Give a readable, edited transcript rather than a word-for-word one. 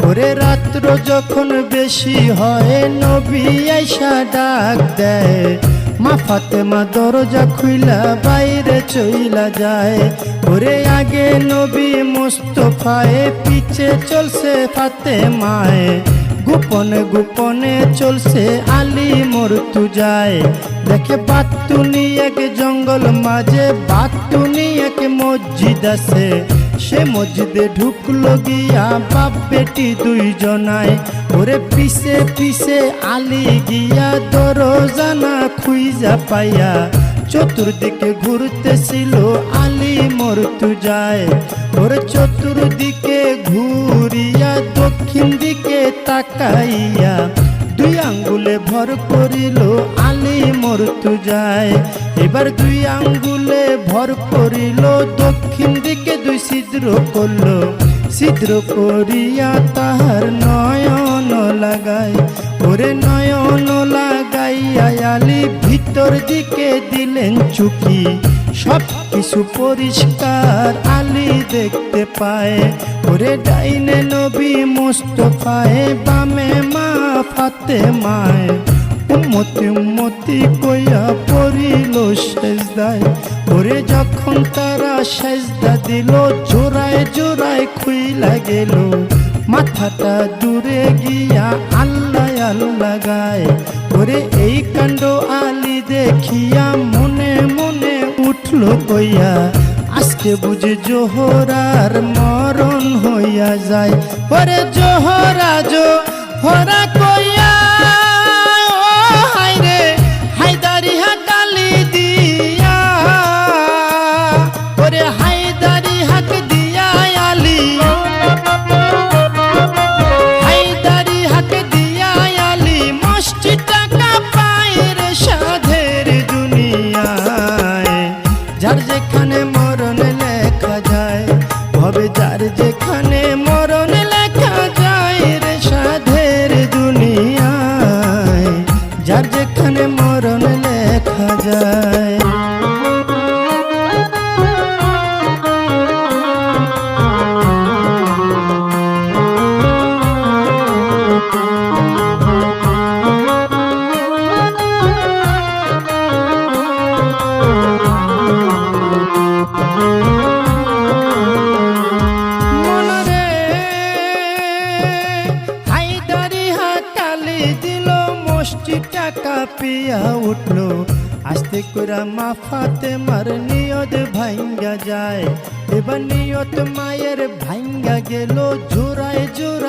ওরে রাত্র যখন বেশি হয় নবী আইসা ডাক দেয়, মা ফাতেমা দরজা খুইলা বাইরে চইলা যায়। ওরে আগে নবী মুস্তফায়ে, পিছে চলছে ফাতেমায়ে, গোপনে গোপনে চলছে আলী মর্তুজায়। দেখে বাতুনি এক জঙ্গল মাঝে, বাতুনি এক মসজিদ আছে, সে মসজিদে ঢুকলো গিয়া বাপ বেটি দুইজনায়। ওরে পিছে পিছে আলী গিয়া দরজানা খুইজা পাইয়া, চতুর্দিকে ঘুরতেছিল আলী মর্তুজায়। ওরে চতুর্দিকে ঘুরিয়া দক্ষিণ দিকে তাকাইয়া, দুই আঙ্গুলে ভর করিল আলী মর্তুজায়। এবার দুই আঙ্গুলে ভর করিল, দক্ষিণ দিকে দুই ছিদ্র করল, ছিদ্র করিয়া তাহার নয়ন লাগায়। ওরে নয়ন লাগাইয়া আলী ভিতর দিকে দিলেন চুকি, সব কিছু পরিষ্কার আলী দেখতে পায়। ওরে ডাইনে নবী মুস্তফায়ে, বামে মা ফাতেমায়ে, উম্মতি উম্মতি কইয়া পড়িল সেজদায়। ওরে যখন তারা সেজদা দিল, জোড়ায় জোড়ায় খুইলা গেল, মাথাটা দূরে গিয়া আল্লাহ আল্লাহ গায়। ওরে এই কাণ্ড আলী দেখিয়া মনে মনে উঠল কইয়া, আজকে বুঝি জোহরার মরণ হইয়া যায়। ওরে জোহরা জোহরা কইয়া, ও হায়রে হায়দারি হাকালি দিয়া, ওরে হায়দারি হাক দিয়া আলী, হায়দারি হাক দিয়া আলী মসজিদটা পায়ের সাধের দুনিয়ায়। যার যেখানে মরণ লেখা যায়, হবে যার যেখানে মরণ লেখা যায় রে সাধের দুনিয়ায়, যার যেখানে মরণ লেখা যায়। মসজিদটা কাঁপিয়া উঠলো, আস্তে করে মা ফাতেমার নিয়ত ভাঙ্গা যায়। এবার নিয়ত মায়ের ভাঙ্গা গেল, জোড়ায় জোড়ায়